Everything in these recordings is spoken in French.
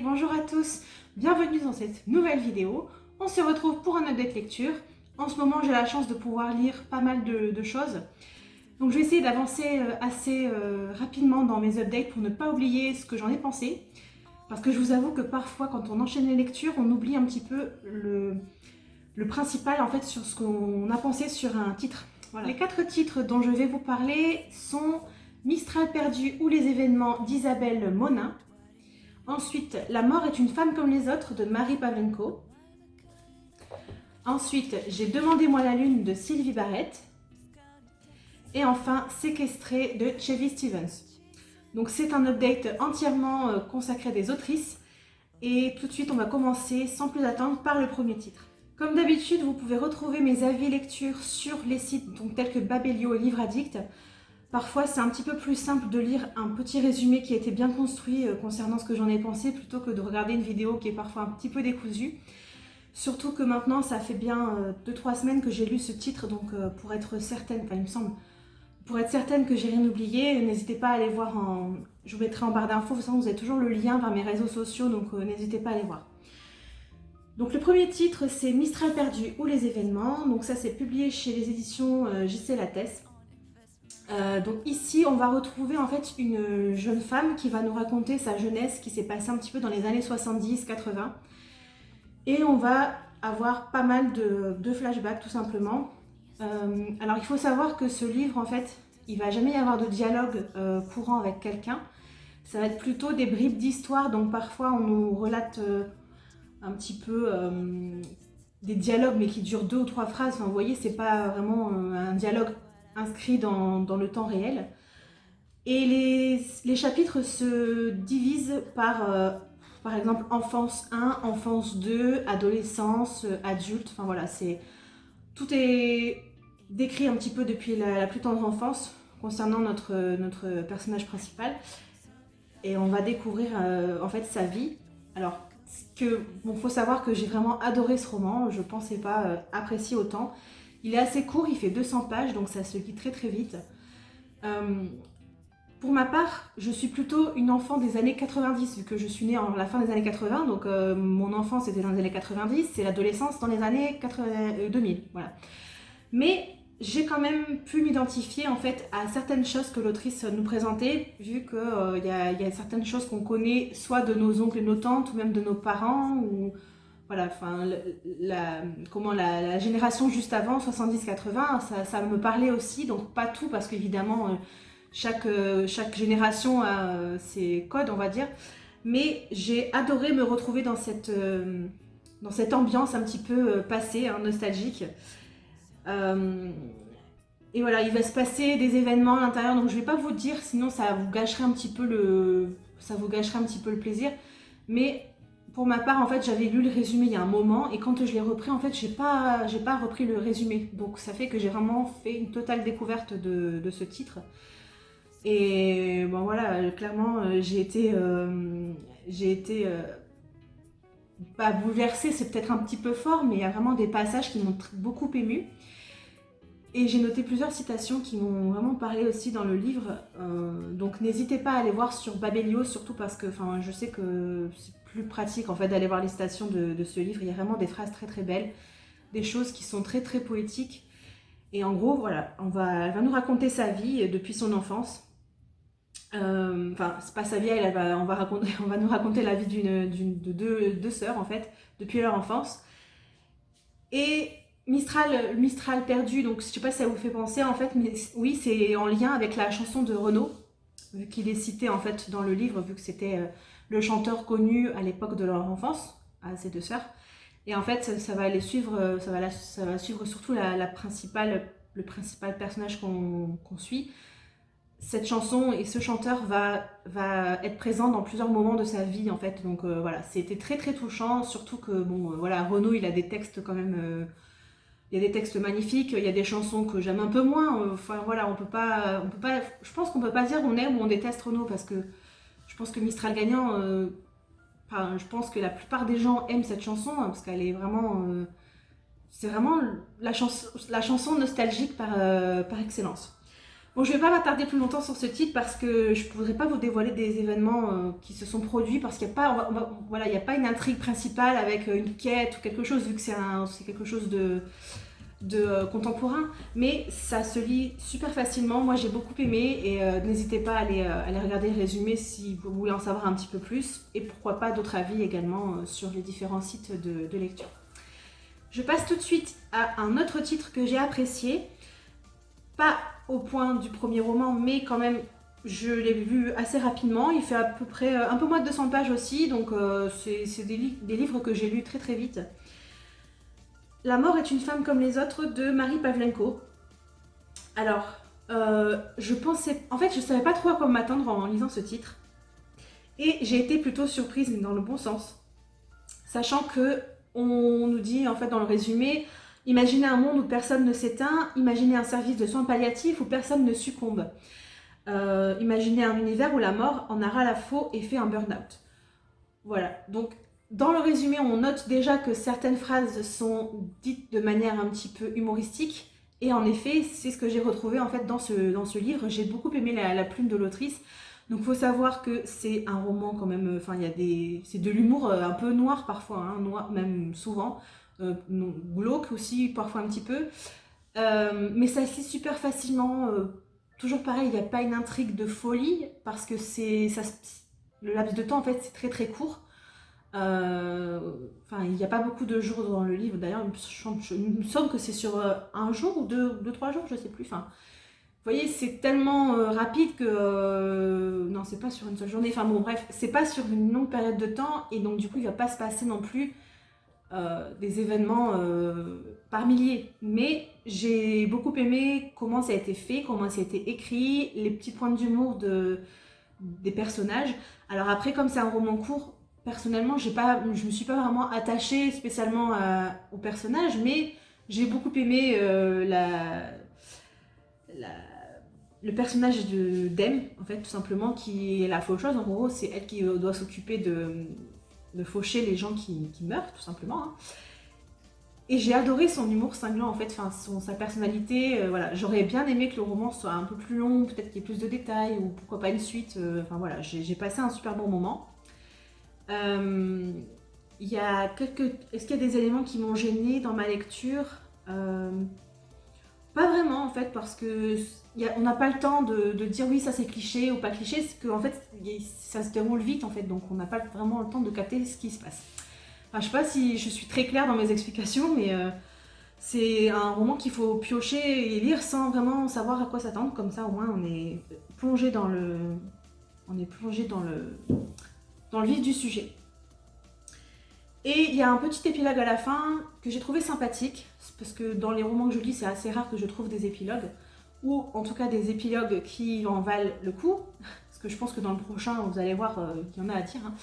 bonjour à tous, bienvenue dans cette nouvelle vidéo. On se retrouve pour un update lecture. En ce moment j'ai la chance de pouvoir lire pas mal de choses. Donc je vais essayer d'avancer assez rapidement dans mes updates pour ne pas oublier ce que j'en ai pensé. Parce que je vous avoue que parfois quand on enchaîne les lectures, on oublie un petit peu le principal en fait sur ce qu'on a pensé sur un titre. Voilà. Les 4 titres dont je vais vous parler sont Mistral perdu ou les événements d'Isabelle Monin. Ensuite, La mort est une femme comme les autres de Marie Pavlenko. Ensuite, J'ai demandé moi la lune de Sylvie Barrett. Et enfin, Séquestré de Chevy Stevens. Donc c'est un update entièrement consacré à des autrices. Et tout de suite, on va commencer sans plus attendre par le premier titre. Comme d'habitude, vous pouvez retrouver mes avis lecture sur les sites tels que Babelio et Livre Addict. Parfois, c'est un petit peu plus simple de lire un petit résumé qui a été bien construit concernant ce que j'en ai pensé plutôt que de regarder une vidéo qui est parfois un petit peu décousue. Surtout que maintenant, ça fait bien 2-3 semaines que j'ai lu ce titre, donc pour être certaine, enfin il me semble, pour être certaine que j'ai rien oublié, n'hésitez pas à aller voir je vous mettrai en barre d'infos, vous avez toujours le lien vers mes réseaux sociaux, donc n'hésitez pas à aller voir. Donc le premier titre, c'est Mistral perdu ou les événements, donc ça c'est publié chez les éditions J.C. Lattès. Donc ici, on va retrouver en fait une jeune femme qui va nous raconter sa jeunesse qui s'est passée un petit peu dans les années 70-80. Et on va avoir pas mal de flashbacks tout simplement. Alors il faut savoir que ce livre, en fait, il va jamais y avoir de dialogue courant avec quelqu'un. Ça va être plutôt des bribes d'histoire, donc parfois on nous relate un petit peu des dialogues mais qui durent 2 ou 3 phrases. Enfin, vous voyez, c'est pas vraiment un dialogue inscrit dans le temps réel. Et les chapitres se divisent par exemple enfance 1, enfance 2, adolescence, adulte, enfin voilà, tout est décrit un petit peu depuis la plus tendre enfance concernant notre personnage principal. Et on va découvrir en fait sa vie. Alors, faut savoir que j'ai vraiment adoré ce roman, je pensais pas apprécier autant. Il est assez court, il fait 200 pages, donc ça se lit très très vite. Pour ma part, je suis plutôt une enfant des années 90, vu que je suis née en la fin des années 80, donc mon enfance était dans les années 90, et l'adolescence dans les années 2000, voilà. Mais j'ai quand même pu m'identifier en fait à certaines choses que l'autrice nous présentait, vu qu'il y a certaines choses qu'on connaît soit de nos oncles et nos tantes, ou même de nos parents, ou voilà, enfin, la génération juste avant, 70-80, ça me parlait aussi, donc pas tout, parce qu'évidemment, chaque génération a ses codes, on va dire, mais j'ai adoré me retrouver dans cette ambiance un petit peu passée, nostalgique. Et voilà, il va se passer des événements à l'intérieur, donc je vais pas vous dire, sinon ça vous gâcherait un petit peu le plaisir, mais pour ma part, en fait, j'avais lu le résumé il y a un moment, et quand je l'ai repris, en fait, j'ai pas repris le résumé. Donc ça fait que j'ai vraiment fait une totale découverte de ce titre. Et bon voilà, clairement, j'ai été pas bouleversée, c'est peut-être un petit peu fort, mais il y a vraiment des passages qui m'ont beaucoup émue. Et j'ai noté plusieurs citations qui m'ont vraiment parlé aussi dans le livre. Donc n'hésitez pas à aller voir sur Babelio, surtout parce que je sais que c'est plus pratique en fait d'aller voir les citations de ce livre. Il y a vraiment des phrases très très belles, des choses qui sont très très poétiques. Et en gros, voilà, elle va nous raconter sa vie depuis son enfance. Enfin, c'est pas sa vie, on va nous raconter la vie de deux sœurs en fait, depuis leur enfance. Et Mistral perdu, donc je sais pas si ça vous fait penser en fait, mais oui, c'est en lien avec la chanson de Renaud, vu qu'il est cité en fait dans le livre, vu que c'était le chanteur connu à l'époque de leur enfance, à ces 2 sœurs. Et en fait, ça va suivre surtout le principal personnage qu'on suit. Cette chanson et ce chanteur va être présent dans plusieurs moments de sa vie en fait, donc voilà, c'était très très touchant, surtout que voilà, Renaud il a des textes quand même, il y a des textes magnifiques, il y a des chansons que j'aime un peu moins, enfin voilà, on peut pas, je pense qu'on peut pas dire on aime ou on déteste Renaud, parce que je pense que Mistral gagnant, je pense que la plupart des gens aiment cette chanson, parce qu'elle est vraiment, c'est vraiment la chanson nostalgique par excellence. Bon, je vais pas m'attarder plus longtemps sur ce titre parce que je ne voudrais pas vous dévoiler des événements qui se sont produits parce qu'il n'y a pas, voilà, il y a pas une intrigue principale avec une quête ou quelque chose vu que c'est quelque chose de contemporain, mais ça se lit super facilement. Moi, j'ai beaucoup aimé et n'hésitez pas à aller regarder le résumé si vous voulez en savoir un petit peu plus et pourquoi pas d'autres avis également sur les différents sites de lecture. Je passe tout de suite à un autre titre que j'ai apprécié, pas au point du premier roman, mais quand même, je l'ai vu assez rapidement. Il fait à peu près un peu moins de 200 pages aussi, donc c'est des livres que j'ai lus très très vite. La mort est une femme comme les autres de Marie Pavlenko. Alors, je pensais... En fait, je savais pas trop à quoi m'attendre en lisant ce titre. Et j'ai été plutôt surprise, mais dans le bon sens. Sachant que on nous dit, en fait, dans le résumé, imaginez un monde où personne ne s'éteint, imaginez un service de soins palliatifs où personne ne succombe. Imaginez un univers où la mort en a ras la faux et fait un burn-out. Voilà, donc dans le résumé, on note déjà que certaines phrases sont dites de manière un petit peu humoristique. Et en effet, c'est ce que j'ai retrouvé en fait dans ce livre. J'ai beaucoup aimé la plume de l'autrice. Donc il faut savoir que c'est un roman quand même, enfin c'est de l'humour un peu noir parfois, hein, noir même souvent, glauque aussi parfois un petit peu. Mais ça se lit super facilement. Toujours pareil, il n'y a pas une intrigue de folie parce que le laps de temps en fait c'est très très court. Enfin, il n'y a pas beaucoup de jours dans le livre. D'ailleurs, il me semble que c'est sur un jour ou deux, trois jours, je sais plus. Enfin, vous voyez, c'est tellement rapide que non, c'est pas sur une seule journée. Enfin bon, bref, c'est pas sur une longue période de temps et donc du coup, il va pas se passer non plus des événements par milliers. Mais j'ai beaucoup aimé comment ça a été fait, comment ça a été écrit, les petits points d'humour des personnages. Alors après, comme c'est un roman court, personnellement, je me suis pas vraiment attachée spécialement au personnage, mais j'ai beaucoup aimé le personnage d'Em, en fait, tout simplement, qui est la faucheuse. En gros, c'est elle qui doit s'occuper de faucher les gens qui meurent, tout simplement. Hein. Et j'ai adoré son humour cinglant, en fait, enfin, sa personnalité. Voilà. J'aurais bien aimé que le roman soit un peu plus long, peut-être qu'il y ait plus de détails, ou pourquoi pas une suite. Enfin voilà, j'ai passé un super bon moment. Il y a Est-ce qu'il y a des éléments qui m'ont gênée dans ma lecture Pas vraiment en fait, parce que on n'a pas le temps de dire oui, ça c'est cliché ou pas cliché, c'est qu'en fait ça se déroule vite en fait, donc on n'a pas vraiment le temps de capter ce qui se passe. Enfin, je sais pas si je suis très claire dans mes explications, mais c'est un roman qu'il faut piocher et lire sans vraiment savoir à quoi s'attendre, comme ça au moins on est plongé dans le vif du sujet. Et il y a un petit épilogue à la fin que j'ai trouvé sympathique, parce que dans les romans que je lis, c'est assez rare que je trouve des épilogues, ou en tout cas des épilogues qui en valent le coup, parce que je pense que dans le prochain, vous allez voir qu'il y en a à dire. Hein.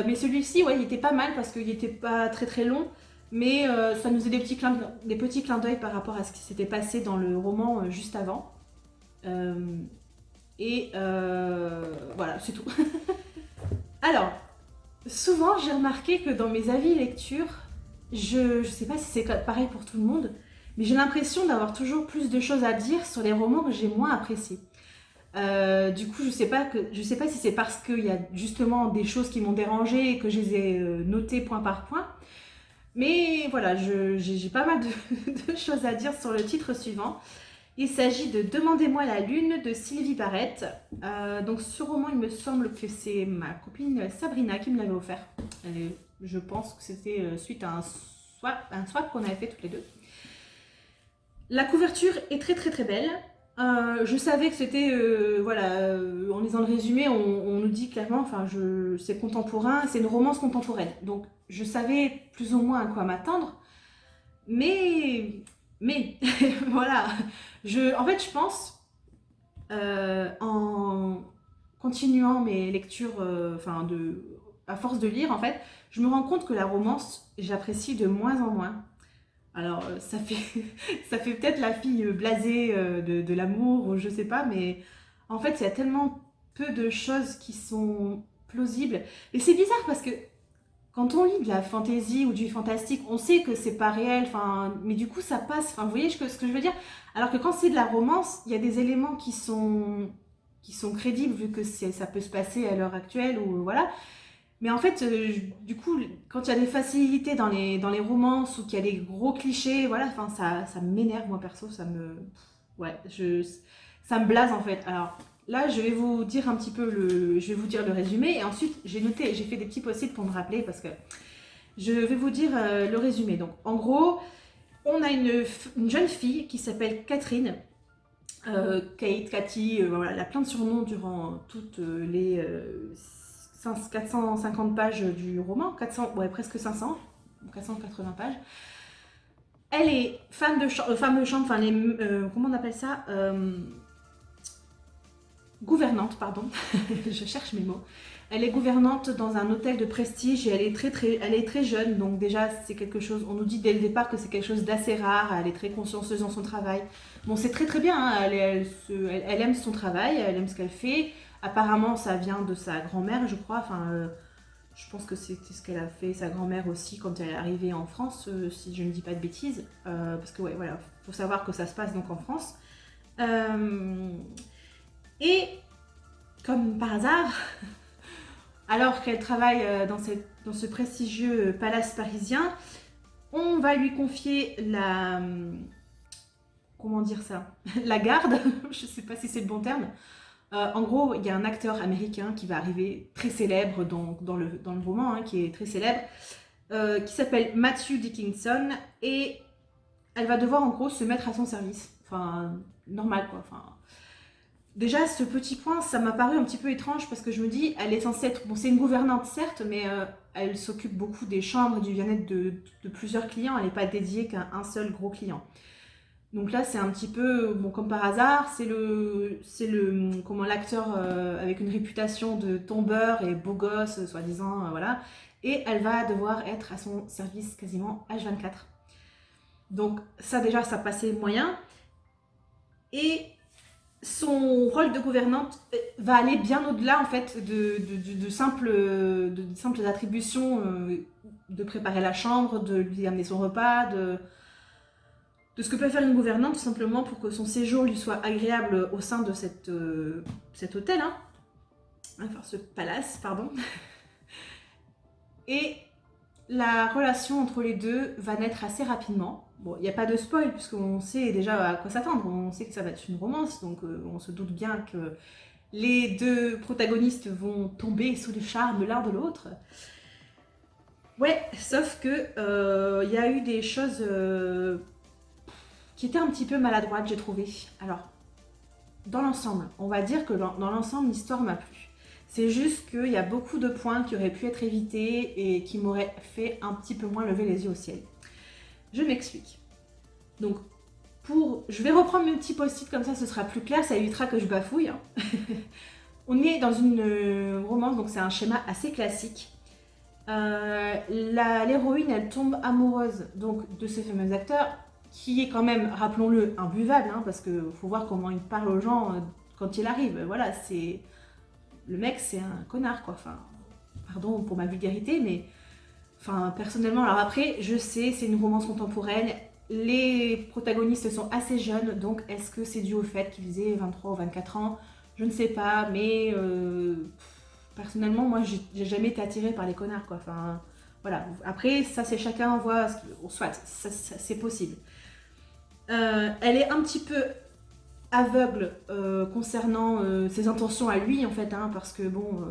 Mais celui-ci, ouais, il était pas mal, parce qu'il n'était pas très très long, mais ça nous faisait des petits clins d'œil par rapport à ce qui s'était passé dans le roman juste avant. Voilà, c'est tout. Alors, souvent, j'ai remarqué que dans mes avis lecture, je sais pas si c'est pareil pour tout le monde, mais j'ai l'impression d'avoir toujours plus de choses à dire sur les romans que j'ai moins appréciés. Du coup, je sais pas si c'est parce qu'il y a justement des choses qui m'ont dérangée et que je les ai notées point par point. Mais voilà, j'ai pas mal de choses à dire sur le titre suivant. Il s'agit de Demandez-moi la lune de Sylvie Barrett. Donc ce roman, il me semble que c'est ma copine Sabrina qui me l'avait offert. Je pense que c'était suite à un swap qu'on avait fait toutes les deux. La couverture est très très très belle. Je savais que c'était, voilà, en lisant le résumé, on nous dit clairement, enfin, c'est contemporain, c'est une romance contemporaine. Donc je savais plus ou moins à quoi m'attendre. Mais voilà, en fait, je pense, en continuant mes lectures, à force de lire, en fait, je me rends compte que la romance, j'apprécie de moins en moins. Alors, ça fait, ça fait peut-être la fille blasée de l'amour, ou je sais pas, mais en fait, il y a tellement peu de choses qui sont plausibles. Et c'est bizarre parce que quand on lit de la fantasy ou du fantastique, on sait que c'est pas réel, mais du coup ça passe, vous voyez ce que je veux dire? Alors que quand c'est de la romance, il y a des éléments qui sont crédibles vu que ça peut se passer à l'heure actuelle ou voilà. Mais en fait, du coup, quand il y a des facilités dans les romances ou qu'il y a des gros clichés, voilà, ça m'énerve moi perso, ouais, ça me blase en fait. Alors là, je vais vous dire un petit peu je vais vous dire le résumé et ensuite j'ai fait des petits post-it pour me rappeler parce que je vais vous dire le résumé. Donc en gros, on a une jeune fille qui s'appelle Catherine. Kate, Cathy, voilà, elle a plein de surnoms durant toutes les 450 pages du roman, 400, ouais, presque 500, 480 pages. Elle est femme de chambre, enfin, comment on appelle ça, gouvernante, pardon, je cherche mes mots. Elle est gouvernante dans un hôtel de prestige et elle est très jeune, donc déjà c'est quelque chose, on nous dit dès le départ que c'est quelque chose d'assez rare, elle est très consciencieuse dans son travail. Bon, c'est très bien, hein, elle aime son travail, elle aime ce qu'elle fait. Apparemment ça vient de sa grand-mère, je crois, je pense que c'était ce qu'elle a fait sa grand-mère aussi quand elle est arrivée en France, si je ne dis pas de bêtises, parce que ouais, voilà, faut savoir que ça se passe donc en France. Et comme par hasard, alors qu'elle travaille dans ce prestigieux palace parisien, on va lui confier comment dire ça, la garde, je ne sais pas si c'est le bon terme. En gros, il y a un acteur américain qui va arriver, très célèbre dans le roman, hein, qui est très célèbre, qui s'appelle Matthew Dickinson, et elle va devoir en gros se mettre à son service. Enfin, normal quoi. Déjà, ce petit point, ça m'a paru un petit peu étrange parce que je me dis, elle est censée être, bon, c'est une gouvernante certes, mais elle s'occupe beaucoup des chambres et du bien-être de plusieurs clients. Elle n'est pas dédiée qu'à un seul gros client. Donc là, c'est un petit peu, bon, comme par hasard, comment l'acteur avec une réputation de tombeur et beau gosse, soi-disant, voilà. Et elle va devoir être à son service quasiment H24. Donc ça déjà, ça passait moyen. Et son rôle de gouvernante va aller bien au-delà en fait de simples attributions, de préparer la chambre, de lui amener son repas, de ce que peut faire une gouvernante tout simplement pour que son séjour lui soit agréable au sein de cet hôtel, hein. Enfin ce palace, pardon. Et la relation entre les deux va naître assez rapidement. Bon, il n'y a pas de spoil puisqu'on sait déjà à quoi s'attendre, on sait que ça va être une romance, donc on se doute bien que les deux protagonistes vont tomber sous le charme l'un de l'autre. Ouais, sauf que il y a eu des choses qui étaient un petit peu maladroites, j'ai trouvé. Alors, dans l'ensemble, on va dire que dans l'ensemble, l'histoire m'a plu. C'est juste qu'il y a beaucoup de points qui auraient pu être évités et qui m'auraient fait un petit peu moins lever les yeux au ciel. Je m'explique. Donc, je vais reprendre mes petits post-it comme ça, ce sera plus clair, ça évitera que je bafouille, hein. On est dans une romance, donc c'est un schéma assez classique. L'héroïne, elle tombe amoureuse donc de ce fameux acteur, qui est quand même, rappelons-le, imbuvable, hein, parce qu'il faut voir comment il parle aux gens quand il arrive. Voilà, le mec, c'est un connard, quoi. Enfin, pardon pour ma vulgarité, mais personnellement, alors après, je sais, c'est une romance contemporaine, les protagonistes sont assez jeunes, donc est-ce que c'est dû au fait qu'ils aient 23 ou 24 ans? Je ne sais pas, mais personnellement, moi, j'ai jamais été attirée par les connards, quoi. Enfin, voilà. Après, ça, c'est chacun voit, soit, c'est possible. Elle est un petit peu aveugle concernant ses intentions à lui, en fait, hein, parce que, bon...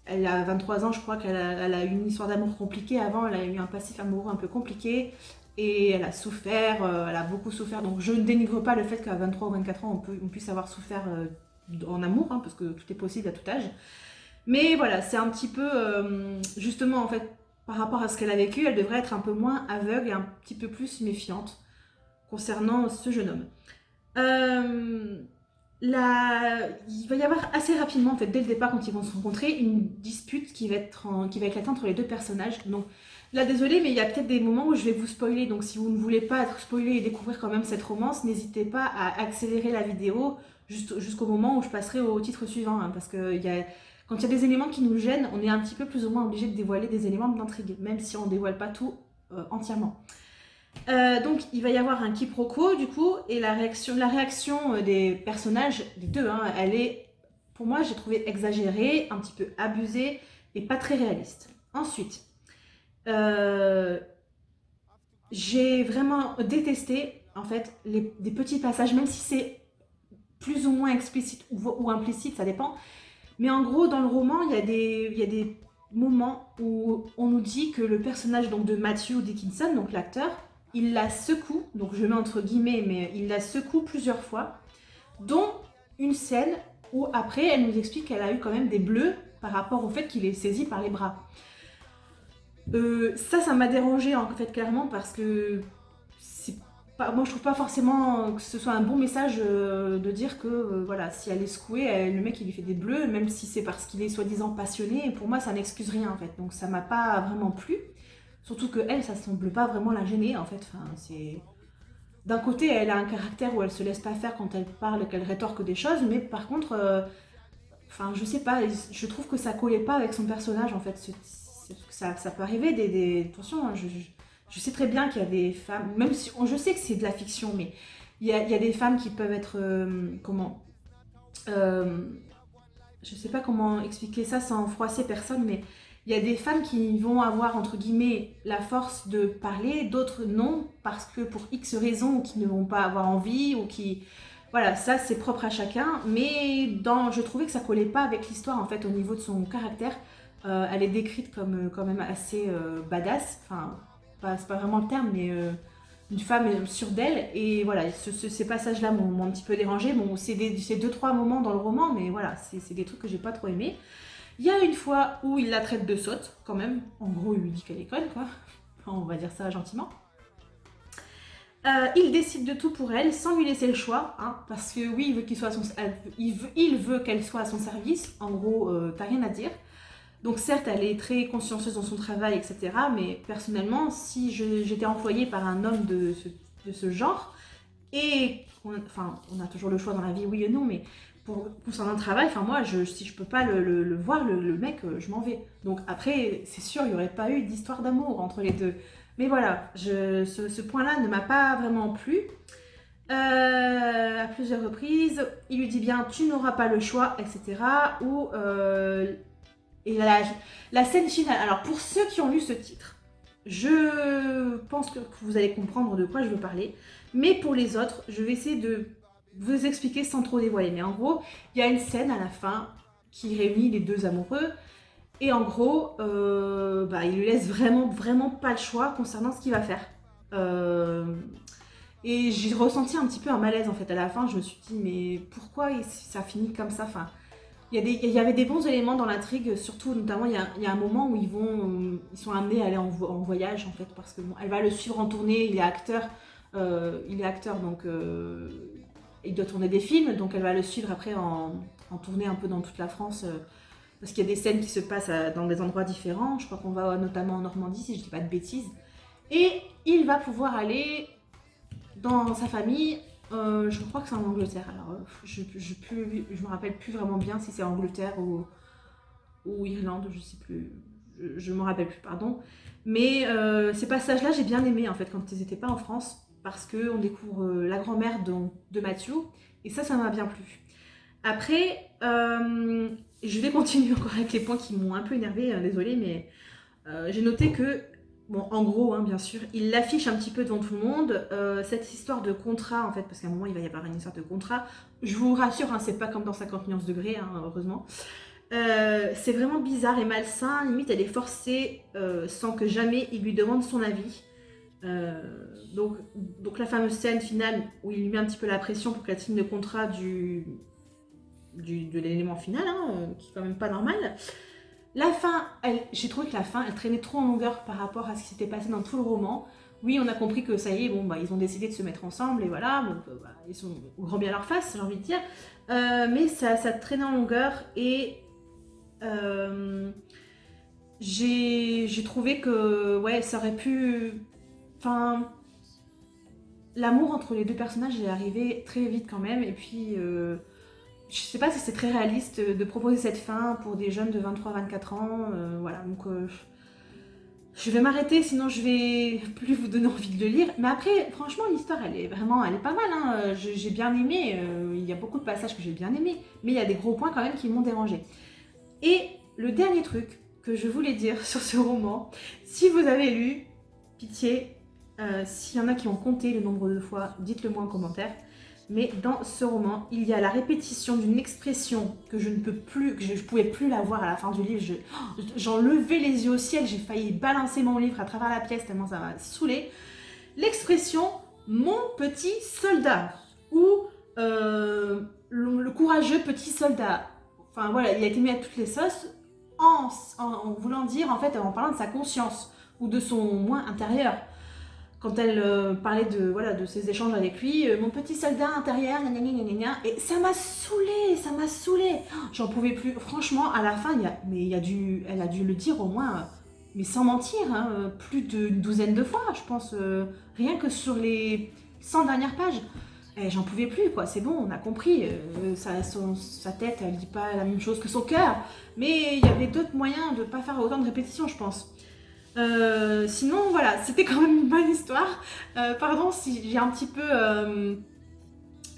elle a 23 ans, je crois qu'elle a eu une histoire d'amour compliquée avant, elle a eu un passif amoureux un peu compliqué et elle a souffert, elle a beaucoup souffert. Donc je ne dénigre pas le fait qu'à 23 ou 24 ans on puisse avoir souffert en amour, hein, parce que tout est possible à tout âge. Mais voilà, c'est un petit peu, justement en fait, par rapport à ce qu'elle a vécu, elle devrait être un peu moins aveugle et un petit peu plus méfiante concernant ce jeune homme. Il va y avoir assez rapidement, en fait, dès le départ, quand ils vont se rencontrer, une dispute qui va éclater entre les deux personnages. Donc là, désolé, mais il y a peut-être des moments où je vais vous spoiler. Donc si vous ne voulez pas être spoilé et découvrir quand même cette romance, n'hésitez pas à accélérer la vidéo jusqu'au moment où je passerai au titre suivant. Hein, parce que quand il y a des éléments qui nous gênent, on est un petit peu plus ou moins obligé de dévoiler des éléments de l'intrigue, même si on ne dévoile pas tout entièrement. Donc il va y avoir un quiproquo du coup, et la réaction des personnages, des deux, hein, elle est, pour moi j'ai trouvé exagérée, un petit peu abusée et pas très réaliste. Ensuite, j'ai vraiment détesté en fait des petits passages, même si c'est plus ou moins explicite ou implicite, ça dépend. Mais en gros, dans le roman, il y a des moments où on nous dit que le personnage donc, de Matthew Dickinson, donc l'acteur, il la secoue, donc je mets entre guillemets, mais il la secoue plusieurs fois, dont une scène où après, elle nous explique qu'elle a eu quand même des bleus par rapport au fait qu'il est saisi par les bras. Ça m'a dérangé en fait clairement parce que moi je trouve pas forcément que ce soit un bon message de dire que voilà, si elle est secouée, le mec il lui fait des bleus, même si c'est parce qu'il est soi-disant passionné, pour moi ça n'excuse rien en fait, donc ça m'a pas vraiment plu. Surtout que elle, ça semble pas vraiment la gêner en fait, enfin, c'est... D'un côté, elle a un caractère où elle se laisse pas faire quand elle parle, qu'elle rétorque des choses, mais par contre, enfin je sais pas, je trouve que ça collait pas avec son personnage en fait, ça peut arriver attention, hein, je sais très bien qu'il y a des femmes, même si je sais que c'est de la fiction, mais il y a des femmes qui peuvent être, je sais pas comment expliquer ça sans froisser personne, mais il y a des femmes qui vont avoir, entre guillemets, la force de parler, d'autres non, parce que pour X raisons, ou qui ne vont pas avoir envie, ou qui... Voilà, ça c'est propre à chacun, mais je trouvais que ça collait pas avec l'histoire, en fait, au niveau de son caractère. Elle est décrite comme quand même assez badass, enfin, c'est pas vraiment le terme, mais une femme sûre d'elle, et voilà, ces passages-là m'ont un petit peu dérangé. Bon, c'est 2-3 moments dans le roman, mais voilà, c'est des trucs que j'ai pas trop aimé. Il y a une fois où il la traite de sotte, quand même, en gros il lui dit qu'elle est conne, quoi, enfin, on va dire ça gentiment. Il décide de tout pour elle, sans lui laisser le choix, hein, parce que oui, il veut qu'il soit il veut qu'elle soit à son service, en gros, t'as rien à dire. Donc certes, elle est très consciencieuse dans son travail, etc. Mais personnellement, si j'étais employée par un homme de ce genre, et enfin, on a toujours le choix dans la vie, oui et non, mais concernant le travail, enfin moi, si je peux pas le voir, le mec, je m'en vais. Donc après, c'est sûr, il n'y aurait pas eu d'histoire d'amour entre les deux. Mais voilà, ce point-là ne m'a pas vraiment plu. À plusieurs reprises, il lui dit bien, tu n'auras pas le choix, etc. Ou et la scène finale, alors pour ceux qui ont lu ce titre, je pense que vous allez comprendre de quoi je veux parler, mais pour les autres, je vais essayer de vous expliquer sans trop dévoiler. Mais en gros, il y a une scène à la fin qui réunit les deux amoureux, et en gros, il lui laisse vraiment pas le choix concernant ce qu'il va faire. Et j'ai ressenti un petit peu un malaise en fait à la fin, je me suis dit mais pourquoi ça finit comme ça, enfin... Il y avait des bons éléments dans l'intrigue, surtout notamment il y a un moment où ils sont amenés à aller en voyage en fait, parce que bon, elle va le suivre en tournée, il est acteur donc il doit tourner des films, donc elle va le suivre après en tournée un peu dans toute la France, parce qu'il y a des scènes qui se passent dans des endroits différents, je crois qu'on va notamment en Normandie si je dis pas de bêtises, et il va pouvoir aller dans sa famille. Je crois que c'est en Angleterre, alors je me rappelle plus vraiment bien si c'est Angleterre ou Irlande, je sais plus, je me rappelle plus, pardon. Mais ces passages-là, j'ai bien aimé en fait quand ils n'étaient pas en France, parce qu'on découvre la grand-mère de Matthew, et ça m'a bien plu. Après, je vais continuer encore avec les points qui m'ont un peu énervé, désolée, mais j'ai noté que bon, en gros, hein, bien sûr, il l'affiche un petit peu devant tout le monde. Cette histoire de contrat, en fait, parce qu'à un moment, il va y avoir une histoire de contrat. Je vous rassure, hein, c'est pas comme dans 50 nuances degrés, hein, heureusement. C'est vraiment bizarre et malsain. Limite, elle est forcée sans que jamais il lui demande son avis. Donc la fameuse scène finale où il lui met un petit peu la pression pour qu'elle signe le contrat de l'élément final, hein, qui est quand même pas normal. La fin, j'ai trouvé que la fin, elle traînait trop en longueur par rapport à ce qui s'était passé dans tout le roman. Oui, on a compris que ça y est, bon, ils ont décidé de se mettre ensemble et voilà, donc ils sont au grand bien leur face, j'ai envie de dire. Mais ça traînait en longueur et j'ai trouvé que ouais, ça aurait pu... Enfin, l'amour entre les deux personnages est arrivé très vite quand même, et puis je sais pas si c'est très réaliste de proposer cette fin pour des jeunes de 23-24 ans, voilà, donc je vais m'arrêter, sinon je vais plus vous donner envie de le lire. Mais après, franchement, l'histoire, elle est pas mal, hein. J'ai bien aimé, il y a beaucoup de passages que j'ai bien aimé, mais il y a des gros points quand même qui m'ont dérangé. Et le dernier truc que je voulais dire sur ce roman, si vous avez lu, pitié, s'il y en a qui ont compté le nombre de fois, dites-le moi en commentaire. Mais dans ce roman, il y a la répétition d'une expression que je ne peux plus, que je pouvais plus la voir à la fin du livre. J'en levais les yeux au ciel, j'ai failli balancer mon livre à travers la pièce tellement ça m'a saoulée. L'expression « mon petit soldat » ou le courageux petit soldat. Enfin voilà, il a été mis à toutes les sauces en voulant dire, en fait, en parlant de sa conscience ou de son moi intérieur. Quand elle parlait de ses échanges avec lui, mon petit soldat intérieur, gna gna gna gna gna, et ça m'a saoulée. J'en pouvais plus. Franchement, à la fin, elle a dû le dire au moins, mais sans mentir, hein, plus d'une douzaine de fois, je pense, rien que sur les 100 dernières pages. Et j'en pouvais plus, quoi. C'est bon, on a compris. Sa tête, elle dit pas la même chose que son cœur, mais il y avait d'autres moyens de pas faire autant de répétitions, je pense. Sinon, voilà, c'était quand même une bonne histoire. Pardon si j'ai un petit peu...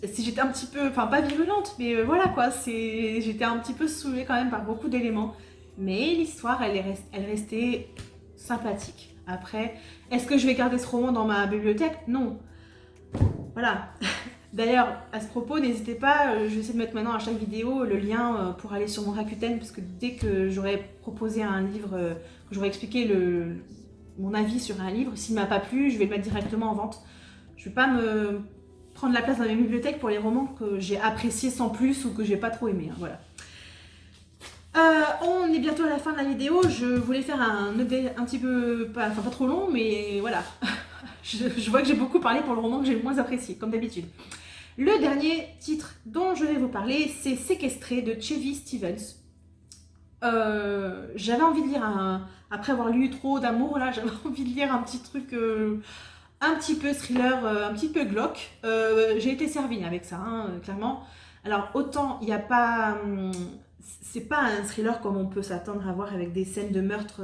si j'étais un petit peu... Enfin, pas virulente, mais voilà quoi, j'étais un petit peu saoulée quand même par beaucoup d'éléments. Mais l'histoire, elle restait sympathique. Après, est-ce que je vais garder ce roman dans ma bibliothèque? Non. Voilà. D'ailleurs, à ce propos, n'hésitez pas, je vais essayer de mettre maintenant à chaque vidéo le lien pour aller sur mon Rakuten, parce que dès que j'aurai proposé un livre, que j'aurai expliqué mon avis sur un livre, s'il ne m'a pas plu, je vais le mettre directement en vente. Je ne vais pas me prendre la place dans mes bibliothèques pour les romans que j'ai appréciés sans plus ou que j'ai pas trop aimé. Hein, voilà. On est bientôt à la fin de la vidéo, je voulais faire un update un petit peu, pas trop long, mais voilà. Je vois que j'ai beaucoup parlé pour le roman que j'ai le moins apprécié, comme d'habitude. Le dernier titre dont je vais vous parler, c'est Séquestré de Chevy Stevens. J'avais envie de lire, après avoir lu trop d'amour, là, j'avais envie de lire un petit truc, un petit peu thriller, un petit peu glauque. J'ai été servie avec ça, hein, clairement. Alors, autant, il n'y a pas... c'est pas un thriller comme on peut s'attendre à voir avec des scènes de meurtre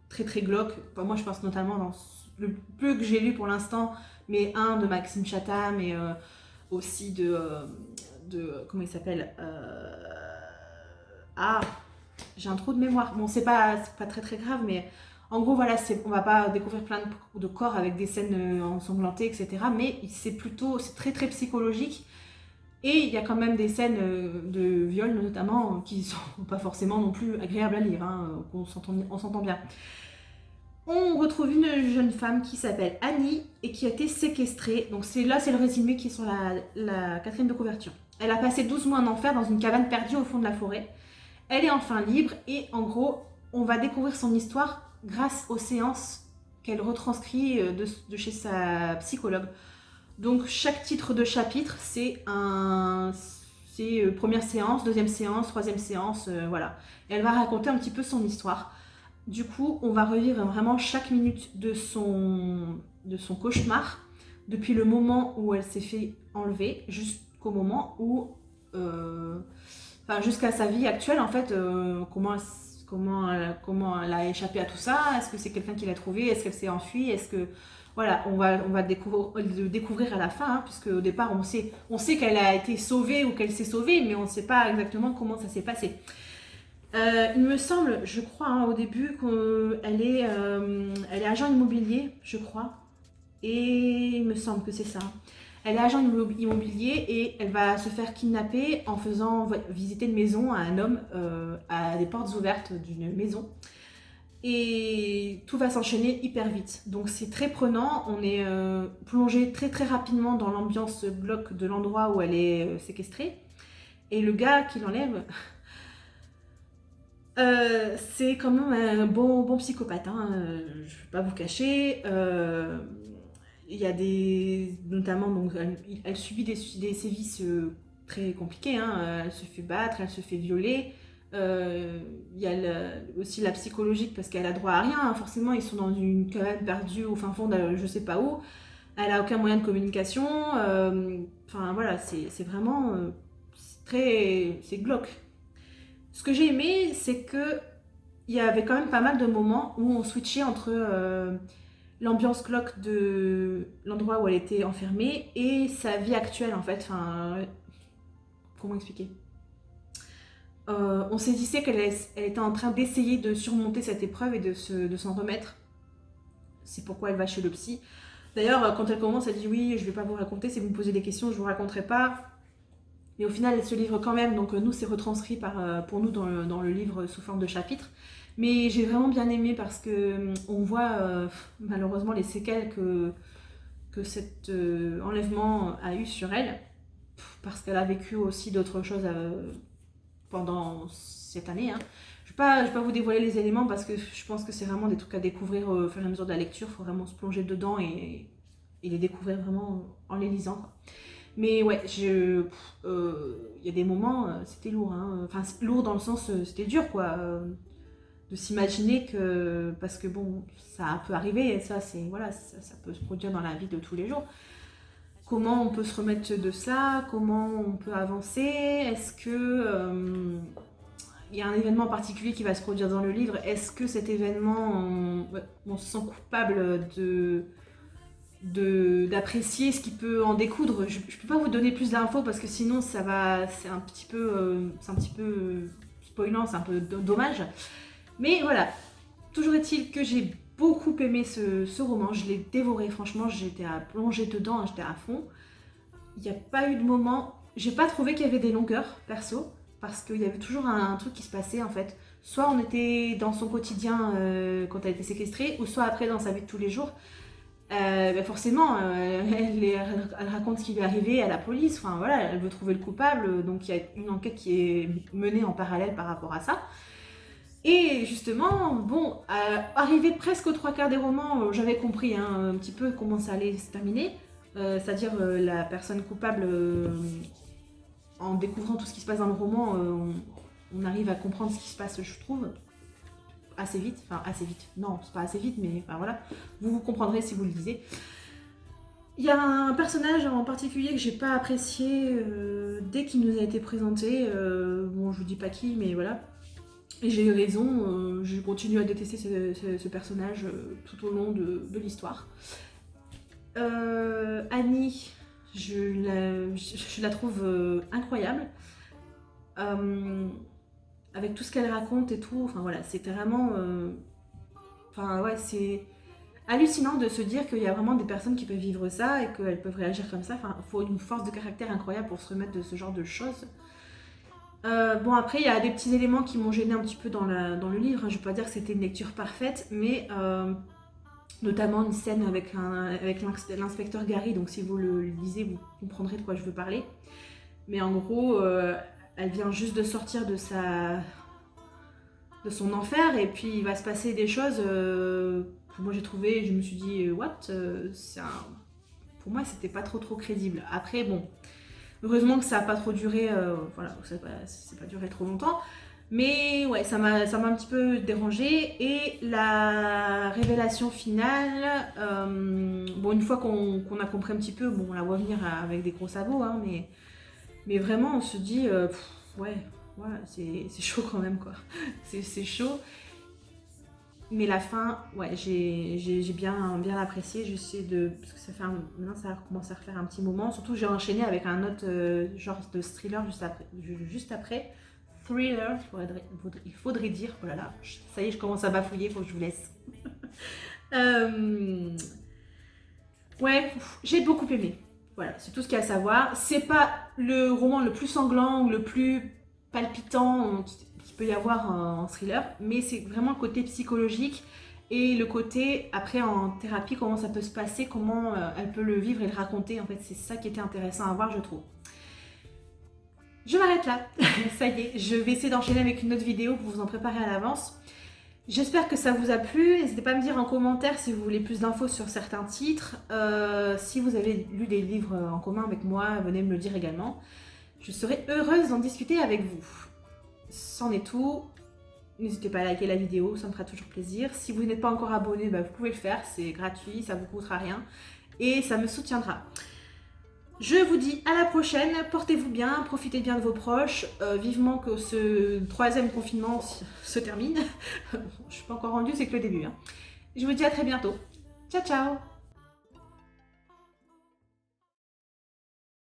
très très glauques. Enfin, moi, je pense notamment dans le peu que j'ai lu pour l'instant, mais un de Maxime Chatham et aussi de comment il s'appelle ah, j'ai un trou de mémoire. Bon, c'est pas très très grave, mais en gros, voilà, on va pas découvrir plein de corps avec des scènes ensanglantées, etc. Mais c'est très très psychologique. Et il y a quand même des scènes de viol, notamment, qui sont pas forcément non plus agréables à lire, hein, on s'entend bien. On retrouve une jeune femme qui s'appelle Annie et qui a été séquestrée. Donc c'est le résumé qui est sur la quatrième de couverture. Elle a passé 12 mois en enfer dans une cabane perdue au fond de la forêt. Elle est enfin libre et en gros, on va découvrir son histoire grâce aux séances qu'elle retranscrit de chez sa psychologue. Donc chaque titre de chapitre, c'est première séance, deuxième séance, troisième séance, voilà. Et elle va raconter un petit peu son histoire. Du coup, on va revivre vraiment chaque minute de son cauchemar, depuis le moment où elle s'est fait enlever, jusqu'au moment où... enfin, jusqu'à sa vie actuelle, en fait, comment elle a échappé à tout ça. Est-ce que c'est quelqu'un qui l'a trouvé? Est-ce qu'elle s'est enfuie? Est-ce que... Voilà, on va le découvrir à la fin, hein, puisque au départ, on sait qu'elle a été sauvée ou qu'elle s'est sauvée, mais on ne sait pas exactement comment ça s'est passé. Il me semble, je crois, hein, au début, qu'elle est agent immobilier, je crois. Et il me semble que c'est ça. Elle est agent immobilier et elle va se faire kidnapper en faisant visiter une maison à un homme à des portes ouvertes d'une maison. Et tout va s'enchaîner hyper vite. Donc c'est très prenant, on est plongé très très rapidement dans l'ambiance glauque de l'endroit où elle est séquestrée. Et le gars qui l'enlève... c'est quand même un bon psychopathe, hein, je ne vais pas vous cacher. Il y a notamment, donc, elle subit des sévices très compliqués, hein, elle se fait battre, elle se fait violer. Il y a aussi la psychologique parce qu'elle a droit à rien, hein, forcément ils sont dans une cabane perdue au fin fond de je sais pas où. Elle a aucun moyen de communication, enfin voilà, c'est vraiment c'est glauque. Ce que j'ai aimé, c'est que il y avait quand même pas mal de moments où on switchait entre l'ambiance glauque de l'endroit où elle était enfermée et sa vie actuelle en fait. Enfin, comment expliquer? On se disait elle était en train d'essayer de surmonter cette épreuve et de s'en remettre. C'est pourquoi elle va chez le psy. D'ailleurs, quand elle commence, elle dit oui, je vais pas vous raconter, si vous me posez des questions, je vous raconterai pas. Mais au final, elle se livre quand même, donc nous, c'est retranscrit pour nous dans le livre sous forme de chapitre. Mais j'ai vraiment bien aimé parce que on voit malheureusement les séquelles que cet enlèvement a eu sur elle, parce qu'elle a vécu aussi d'autres choses pendant cette année. Hein. Je vais pas vous dévoiler les éléments parce que je pense que c'est vraiment des trucs à découvrir au fur et à mesure de la lecture. Il faut vraiment se plonger dedans et les découvrir vraiment en les lisant. Quoi. Mais ouais, y a des moments, c'était lourd. Hein. Enfin, lourd dans le sens, c'était dur quoi. De s'imaginer que, parce que bon, ça peut arriver, et ça, voilà, ça peut se produire dans la vie de tous les jours. Comment on peut se remettre de ça? Comment on peut avancer? Est-ce que il y a un événement particulier qui va se produire dans le livre? Est-ce que cet événement, on se sent coupable d'apprécier ce qui peut en découdre? Je peux pas vous donner plus d'infos parce que sinon c'est un petit peu spoilant, c'est un peu dommage. Mais voilà, toujours est-il que j'ai beaucoup aimé ce roman, je l'ai dévoré, franchement, j'étais à plonger dedans, hein, j'étais à fond. Il n'y a pas eu de moment, j'ai pas trouvé qu'il y avait des longueurs, perso, parce qu'il y avait toujours un truc qui se passait en fait. Soit on était dans son quotidien quand elle était séquestrée, ou soit après dans sa vie de tous les jours. Forcément, elle raconte ce qui lui est arrivé à la police, enfin voilà, elle veut trouver le coupable, donc il y a une enquête qui est menée en parallèle par rapport à ça. Et justement, bon, arrivé presque aux 3/4 des romans, j'avais compris hein, un petit peu comment ça allait se terminer. C'est-à-dire la personne coupable, en découvrant tout ce qui se passe dans le roman, on arrive à comprendre ce qui se passe, je trouve, assez vite. Enfin, assez vite. Non, c'est pas assez vite, mais enfin voilà. Vous comprendrez si vous le lisez. Il y a un personnage en particulier que j'ai pas apprécié dès qu'il nous a été présenté. Bon, je vous dis pas qui, mais voilà. Et j'ai eu raison, je continue à détester ce personnage tout au long de l'histoire. Annie, je la trouve incroyable. Avec tout ce qu'elle raconte et tout, enfin voilà, c'était vraiment... Enfin ouais, c'est hallucinant de se dire qu'il y a vraiment des personnes qui peuvent vivre ça et qu'elles peuvent réagir comme ça. Enfin, il faut une force de caractère incroyable pour se remettre de ce genre de choses. Bon après il y a des petits éléments qui m'ont gêné un petit peu dans le livre, hein. Je ne vais pas dire que c'était une lecture parfaite, mais notamment une scène avec l'inspecteur Gary, donc si vous le lisez vous comprendrez de quoi je veux parler. Mais en gros elle vient juste de sortir de son enfer et puis il va se passer des choses que moi j'ai trouvé, je me suis dit what, pour moi c'était pas trop crédible. Après bon, heureusement que ça n'a pas trop duré, voilà, ça n'a pas duré trop longtemps. Mais ouais, ça m'a un petit peu dérangée. Et la révélation finale, bon, une fois qu'on a compris un petit peu, bon, on la voit venir avec des gros sabots, hein, mais vraiment, on se dit, ouais, c'est chaud quand même, quoi. C'est chaud. Mais la fin, ouais, j'ai bien apprécié. J'essaie de... Parce que maintenant, ça commence à refaire un petit moment. Surtout, j'ai enchaîné avec un autre genre de thriller juste après. Thriller, il faudrait dire. Oh là là, ça y est, je commence à bafouiller, faut que je vous laisse. Ouais, j'ai beaucoup aimé. Voilà, c'est tout ce qu'il y a à savoir. C'est pas le roman le plus sanglant ou le plus palpitant qu'il peut y avoir en thriller, mais c'est vraiment le côté psychologique et le côté, après en thérapie, comment ça peut se passer, comment elle peut le vivre et le raconter. En fait, c'est ça qui était intéressant à voir, je trouve. Je m'arrête là. Ça y est, je vais essayer d'enchaîner avec une autre vidéo pour vous en préparer à l'avance. J'espère que ça vous a plu. N'hésitez pas à me dire en commentaire si vous voulez plus d'infos sur certains titres. Si vous avez lu des livres en commun avec moi, venez me le dire également. Je serai heureuse d'en discuter avec vous. C'en est tout. N'hésitez pas à liker la vidéo, ça me fera toujours plaisir. Si vous n'êtes pas encore abonné, bah vous pouvez le faire, c'est gratuit, ça ne vous coûtera rien et ça me soutiendra. Je vous dis à la prochaine, portez-vous bien, profitez bien de vos proches, vivement que ce troisième confinement se termine. Je ne suis pas encore rendue, c'est que le début. Hein. Je vous dis à très bientôt. Ciao, ciao!